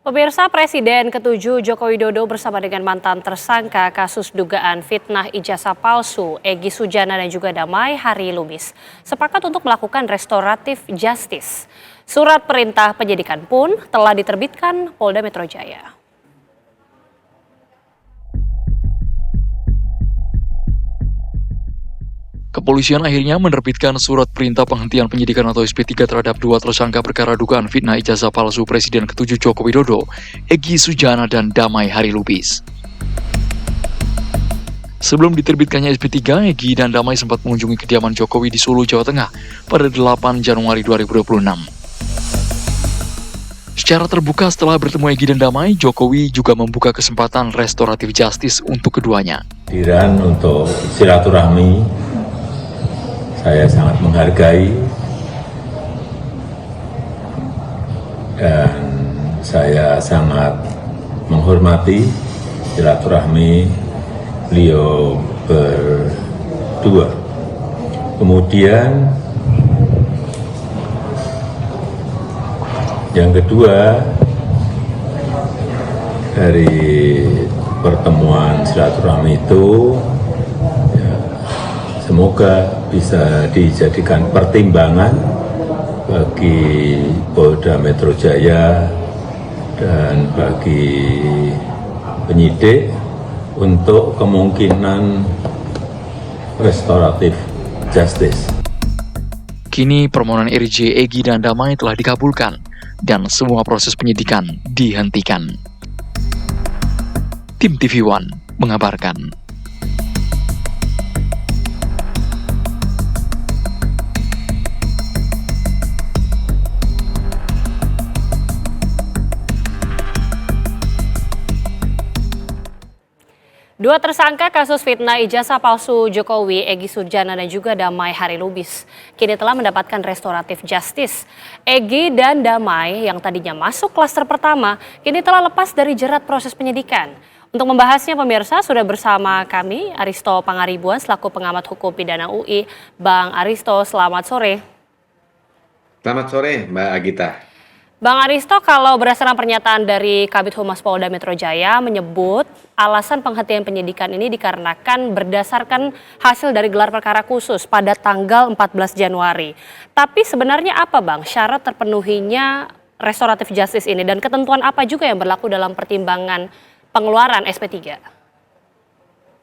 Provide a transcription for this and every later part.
Pemirsa, Presiden ke-7 Joko Widodo bersama dengan mantan tersangka kasus dugaan fitnah ijazah palsu Egy Sujana dan juga Damai Hari Lubis sepakat untuk melakukan restoratif justice. Surat perintah penyidikan pun telah diterbitkan Polda Metro Jaya. Kepolisian akhirnya menerbitkan surat perintah penghentian penyidikan atau SP3 terhadap dua tersangka perkara dugaan fitnah ijazah palsu Presiden ke-7 Joko Widodo, Egy Sujana dan Damai Hari Lubis. Sebelum diterbitkannya SP3, Egy dan Damai sempat mengunjungi kediaman Jokowi di Solo, Jawa Tengah pada 8 Januari 2026. Secara terbuka setelah bertemu Egy dan Damai, Jokowi juga membuka kesempatan restoratif justice untuk keduanya. Kehadiran untuk silaturahmi saya sangat menghargai dan saya sangat menghormati silaturahmi beliau berdua. Kemudian yang kedua, dari pertemuan silaturahmi itu semoga bisa dijadikan pertimbangan bagi Polda Metro Jaya dan bagi penyidik untuk kemungkinan restoratif justice. Kini permohonan RJ, Egy dan Damai telah dikabulkan dan semua proses penyidikan dihentikan. Tim TV One mengabarkan. Dua tersangka kasus fitnah ijazah palsu Jokowi, Egy Sujana dan juga Damai Hari Lubis, kini telah mendapatkan restoratif justice. Egy dan Damai yang tadinya masuk klaster pertama, kini telah lepas dari jerat proses penyidikan. Untuk membahasnya pemirsa, sudah bersama kami Aristo Pangaribuan selaku pengamat hukum pidana UI. Bang Aristo, selamat sore. Selamat sore Mbak Agita. Bang Aristo, kalau berdasarkan pernyataan dari Kabid Humas Polda Metro Jaya menyebut alasan penghentian penyidikan ini dikarenakan berdasarkan hasil dari gelar perkara khusus pada tanggal 14 Januari. Tapi sebenarnya apa Bang syarat terpenuhinya restoratif justice ini dan ketentuan apa juga yang berlaku dalam pertimbangan pengeluaran SP3?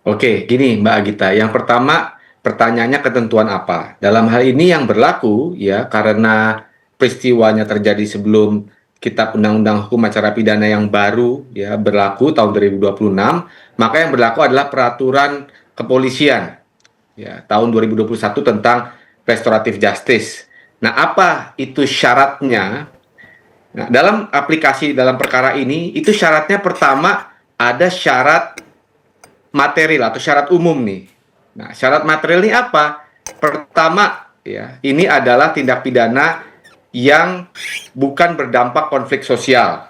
Oke, gini Mbak Agita. Yang pertama, pertanyaannya ketentuan apa? Dalam hal ini yang berlaku ya karena peristiwanya terjadi sebelum Kitab Undang-Undang Hukum Acara Pidana yang baru ya berlaku tahun 2026, maka yang berlaku adalah peraturan kepolisian ya tahun 2021 tentang restoratif justice. Nah, apa itu syaratnya? Nah, dalam aplikasi dalam perkara ini itu syaratnya pertama ada syarat material atau syarat umum nih. Nah, syarat material ini apa? Pertama ya, ini adalah tindak pidana yang bukan berdampak konflik sosial.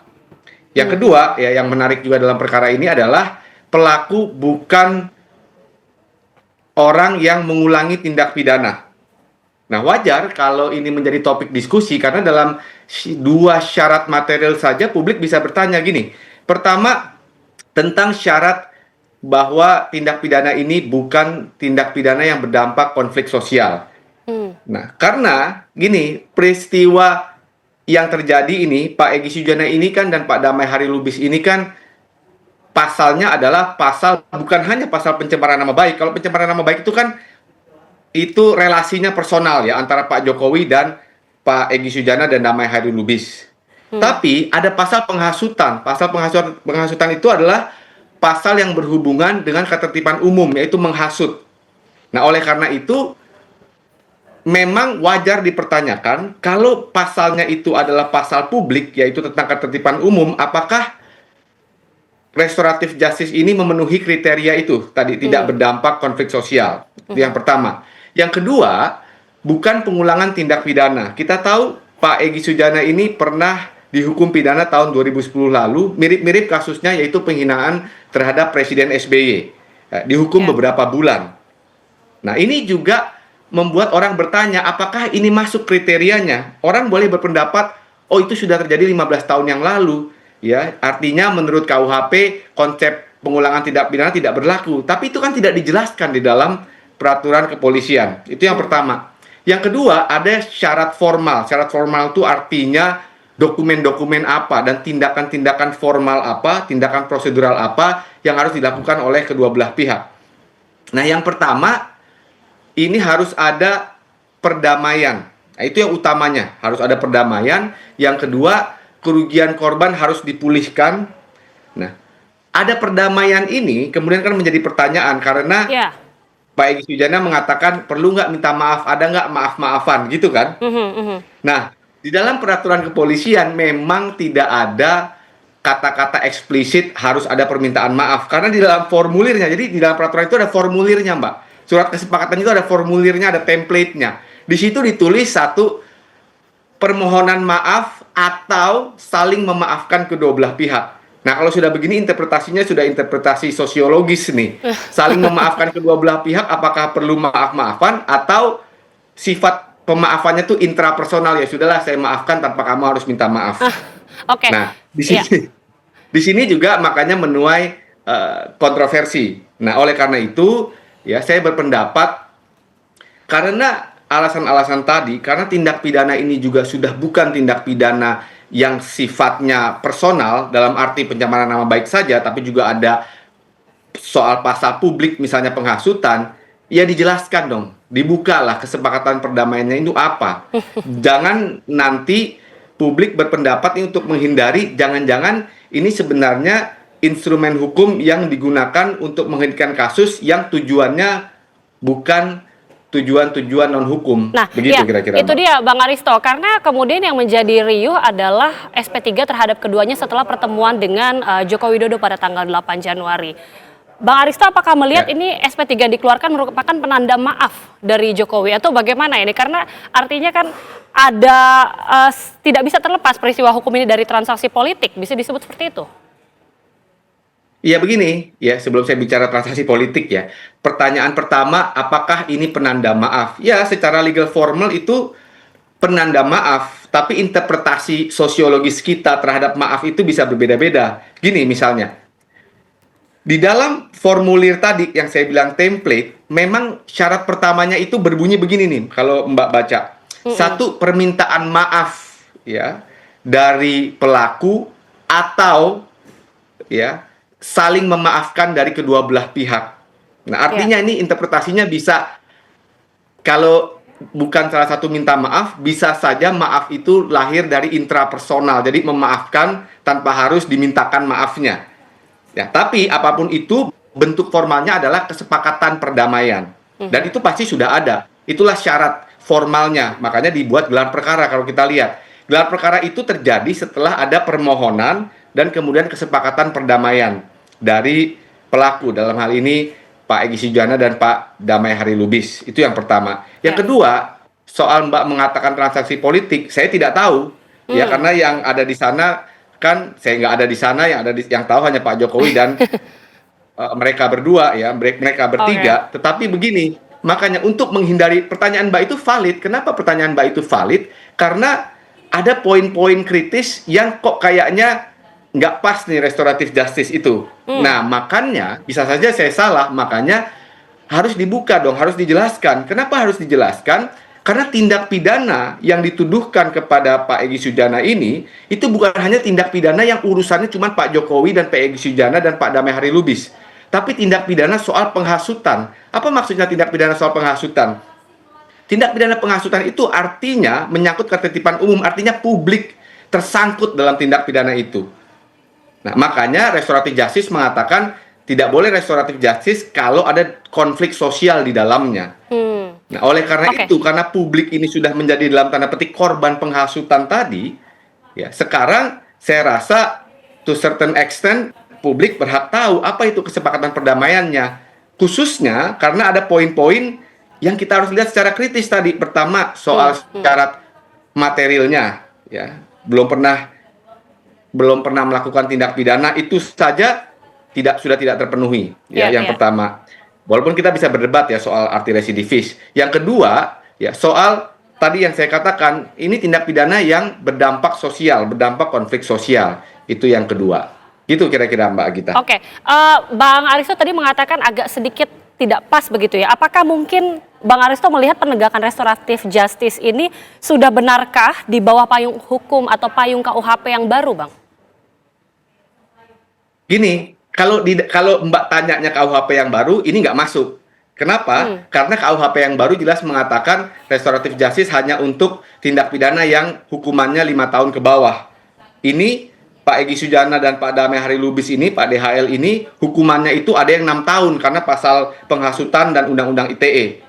Yang kedua, ya yang menarik juga dalam perkara ini adalah pelaku bukan orang yang mengulangi tindak pidana. Nah, wajar kalau ini menjadi topik diskusi karena dalam dua syarat material saja publik bisa bertanya gini. Pertama, tentang syarat bahwa tindak pidana ini bukan tindak pidana yang berdampak konflik sosial. Nah, karena gini, peristiwa yang terjadi ini, Pak Egy Sujana ini kan dan Pak Damai Hari Lubis ini kan pasalnya adalah pasal, bukan hanya pasal pencemaran nama baik. Kalau pencemaran nama baik itu kan, itu relasinya personal ya, antara Pak Jokowi dan Pak Egy Sujana dan Damai Hari Lubis. Tapi ada pasal penghasutan. Pasal penghasutan itu adalah pasal yang berhubungan dengan ketertiban umum, yaitu menghasut. Nah, oleh karena itu, memang wajar dipertanyakan kalau pasalnya itu adalah pasal publik, yaitu tentang ketertiban umum, apakah restoratif justice ini memenuhi kriteria itu tadi tidak berdampak konflik sosial. Itu yang pertama. Yang kedua, bukan pengulangan tindak pidana. Kita tahu Pak Egy Sujana ini pernah dihukum pidana tahun 2010 lalu, mirip-mirip kasusnya yaitu penghinaan terhadap Presiden SBY. Dihukum beberapa bulan. Nah, ini juga membuat orang bertanya, apakah ini masuk kriterianya? Orang boleh berpendapat, oh itu sudah terjadi 15 tahun yang lalu. ya, artinya menurut KUHP konsep pengulangan tindak pidana tidak berlaku. Tapi itu kan tidak dijelaskan di dalam peraturan kepolisian. Itu yang pertama. Yang kedua, ada syarat formal. Syarat formal itu artinya dokumen-dokumen apa dan tindakan-tindakan formal apa, tindakan prosedural apa yang harus dilakukan oleh kedua belah pihak. Nah, yang pertama, ini harus ada perdamaian. Nah, itu yang utamanya, harus ada perdamaian. Yang kedua, kerugian korban harus dipulihkan. Nah, ada perdamaian ini kemudian kan menjadi pertanyaan karena Ya. Pak Egy Sujana mengatakan perlu nggak minta maaf, ada nggak maaf-maafan gitu kan? Nah, di dalam peraturan kepolisian memang tidak ada kata-kata eksplisit harus ada permintaan maaf karena di dalam formulirnya, jadi di dalam peraturan itu ada formulirnya, Mbak. Surat kesepakatan itu ada formulirnya, ada template-nya. Di situ ditulis satu permohonan maaf atau saling memaafkan kedua belah pihak. Nah, kalau sudah begini interpretasinya sudah interpretasi sosiologis nih. Saling memaafkan kedua belah pihak apakah perlu maaf-maafan atau sifat pemaafannya tuh intrapersonal, ya sudahlah saya maafkan tanpa kamu harus minta maaf. Oke. Nah, di Ya. sini di sini juga makanya menuai kontroversi. Nah, oleh karena itu ya saya berpendapat karena alasan-alasan tadi, karena tindak pidana ini juga sudah bukan tindak pidana yang sifatnya personal dalam arti pencemaran nama baik saja, tapi juga ada soal pasal publik misalnya penghasutan, ya dijelaskan dong, dibukalah kesepakatan perdamaiannya itu apa. Jangan nanti publik berpendapat ini untuk menghindari, jangan-jangan ini sebenarnya instrumen hukum yang digunakan untuk menghentikan kasus yang tujuannya bukan tujuan-tujuan non-hukum. Nah, begitu ya, kira-kira. itu Mbak. dia Bang Aristo. Karena kemudian yang menjadi riuh adalah SP3 terhadap keduanya setelah pertemuan dengan Joko Widodo pada tanggal 8 Januari. Bang Aristo, apakah melihat Ya. ini SP3 dikeluarkan merupakan penanda maaf dari Jokowi atau bagaimana ini? Karena artinya kan ada tidak bisa terlepas peristiwa hukum ini dari transaksi politik, bisa disebut seperti itu? Ya begini, ya sebelum saya bicara transaksi politik ya, pertanyaan pertama, apakah ini penanda maaf? Ya, secara legal formal itu penanda maaf, tapi interpretasi sosiologis kita terhadap maaf itu bisa berbeda-beda. Gini misalnya, di dalam formulir tadi yang saya bilang template, memang syarat pertamanya itu berbunyi begini nih, kalau Mbak baca. Satu, permintaan maaf ya dari pelaku atau ya saling memaafkan dari kedua belah pihak. Nah, artinya ini interpretasinya bisa, kalau bukan salah satu minta maaf, bisa saja maaf itu lahir dari intrapersonal. Jadi memaafkan tanpa harus dimintakan maafnya. Ya, tapi apapun itu bentuk formalnya adalah kesepakatan perdamaian. Dan itu pasti sudah ada. Itulah syarat formalnya. Makanya dibuat gelar perkara kalau kita lihat. Gelar perkara itu terjadi setelah ada permohonan dan kemudian kesepakatan perdamaian dari pelaku, dalam hal ini Pak Egy Sujana dan Pak Damai Hari Lubis. Itu yang pertama. Yang kedua, soal Mbak mengatakan transaksi politik, saya tidak tahu. Ya, karena yang ada di sana kan saya nggak ada di sana, yang tahu hanya Pak Jokowi dan mereka berdua ya, mereka bertiga. Tetapi begini, makanya untuk menghindari pertanyaan Mbak itu valid. Kenapa pertanyaan Mbak itu valid? Karena ada poin-poin kritis yang kok kayaknya nggak pas nih restoratif justice itu. Nah, makanya bisa saja saya salah, makanya harus dibuka dong, harus dijelaskan. Kenapa harus dijelaskan? Karena tindak pidana yang dituduhkan kepada Pak Egy Sujana ini, itu bukan hanya tindak pidana yang urusannya cuma Pak Jokowi dan Pak Egy Sujana dan Pak Damai Hari Lubis. Tapi tindak pidana soal penghasutan. Apa maksudnya tindak pidana soal penghasutan? Tindak pidana penghasutan itu artinya menyangkut ketertiban umum, artinya publik tersangkut dalam tindak pidana itu. Nah, makanya restoratif justice mengatakan tidak boleh restoratif justice kalau ada konflik sosial di dalamnya. Nah, oleh karena itu, karena publik ini sudah menjadi dalam tanda petik korban penghasutan tadi, ya sekarang saya rasa to certain extent publik berhak tahu apa itu kesepakatan perdamaiannya. Khususnya karena ada poin-poin yang kita harus lihat secara kritis tadi. Pertama, soal syarat materialnya, ya belum pernah melakukan tindak pidana, itu saja sudah tidak terpenuhi. Yang pertama, walaupun kita bisa berdebat ya soal arti residivis. Yang kedua, ya soal tadi yang saya katakan, ini tindak pidana yang berdampak sosial, berdampak konflik sosial. Itu yang kedua. Gitu kira-kira Mbak Gita. Oke, Bang Aristo tadi mengatakan agak sedikit tidak pas begitu ya. Apakah mungkin Bang Aristo melihat penegakan restoratif justice ini sudah benarkah di bawah payung hukum atau payung KUHP yang baru, Bang? Gini, kalau Mbak tanyanya KUHP yang baru, ini nggak masuk. Kenapa? Karena KUHP yang baru jelas mengatakan restoratif justice hanya untuk tindak pidana yang hukumannya 5 tahun ke bawah. Ini Pak Egy Sujana dan Pak Damai Harilubis ini, Pak DHL ini, hukumannya itu ada yang 6 tahun karena pasal penghasutan dan Undang-Undang ITE.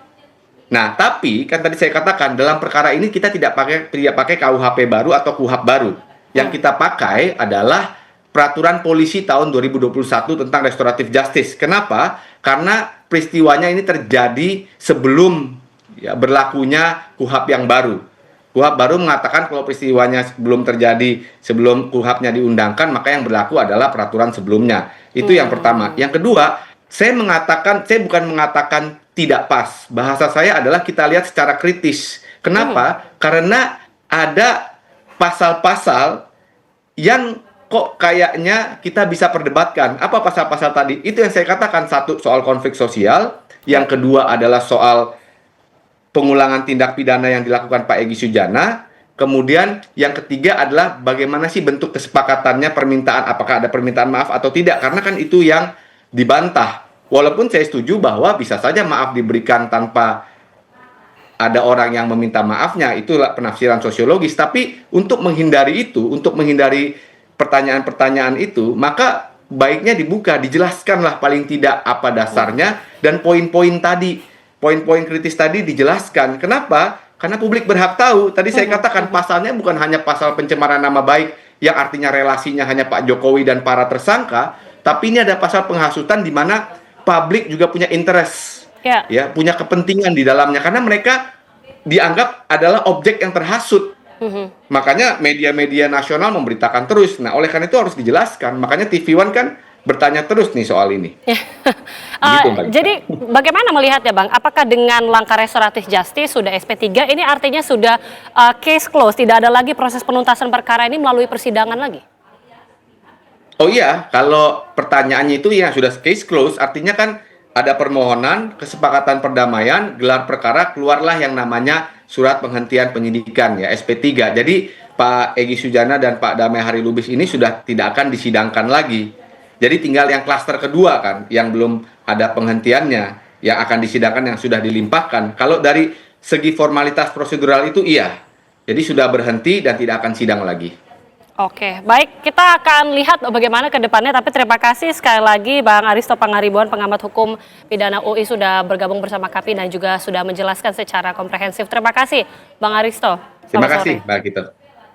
Nah, tapi kan tadi saya katakan dalam perkara ini kita tidak pakai KUHP baru atau KUHAP baru. Yang kita pakai adalah Peraturan Polisi tahun 2021 tentang restoratif justice. Kenapa? Karena peristiwanya ini terjadi sebelum ya, berlakunya KUHAP yang baru. KUHAP baru mengatakan kalau peristiwanya belum terjadi sebelum KUHAP-nya diundangkan, maka yang berlaku adalah peraturan sebelumnya. Itu yang pertama. Yang kedua, saya bukan mengatakan tidak pas. Bahasa saya adalah kita lihat secara kritis. Kenapa? Karena ada pasal-pasal yang kok kayaknya kita bisa perdebatkan. Apa pasal-pasal tadi? Itu yang saya katakan. Satu, soal konflik sosial. Yang kedua adalah soal pengulangan tindak pidana yang dilakukan Pak Egy Sujana. Kemudian yang ketiga adalah bagaimana sih bentuk kesepakatannya, permintaan, apakah ada permintaan maaf atau tidak. Karena kan itu yang dibantah. Walaupun saya setuju bahwa bisa saja maaf diberikan tanpa ada orang yang meminta maafnya, itulah penafsiran sosiologis. Tapi untuk menghindari itu, untuk menghindari pertanyaan-pertanyaan itu, maka baiknya dibuka, dijelaskanlah paling tidak apa dasarnya, dan poin-poin tadi, poin-poin kritis tadi dijelaskan. Kenapa? Karena publik berhak tahu. Tadi saya katakan pasalnya bukan hanya pasal pencemaran nama baik yang artinya relasinya hanya Pak Jokowi dan para tersangka, tapi ini ada pasal penghasutan di mana publik juga punya interest, ya, punya kepentingan di dalamnya karena mereka dianggap adalah objek yang terhasut. Makanya media-media nasional memberitakan terus. Nah, oleh karena itu harus dijelaskan. Makanya TV One kan bertanya terus nih soal ini. Gitu, jadi bagaimana melihat ya Bang? Apakah dengan langkah restoratif justice sudah SP3 ini artinya sudah case close, tidak ada lagi proses penuntasan perkara ini melalui persidangan lagi? Oh iya, kalau pertanyaannya itu ya sudah case close, artinya kan ada permohonan, kesepakatan perdamaian, gelar perkara, keluarlah yang namanya surat penghentian penyidikan ya SP3. Jadi Pak Egy Sujana dan Pak Damai Harilubis ini sudah tidak akan disidangkan lagi. Jadi tinggal yang klaster kedua kan, yang belum ada penghentiannya, yang akan disidangkan yang sudah dilimpahkan. Kalau dari segi formalitas prosedural itu iya. Jadi sudah berhenti dan tidak akan sidang lagi. Oke, baik, kita akan lihat bagaimana ke depannya, tapi terima kasih sekali lagi Bang Aristo Pangaribuan, pengamat hukum pidana UI sudah bergabung bersama kami dan juga sudah menjelaskan secara komprehensif. Terima kasih Bang Aristo. Terima kasih Mbak Gita.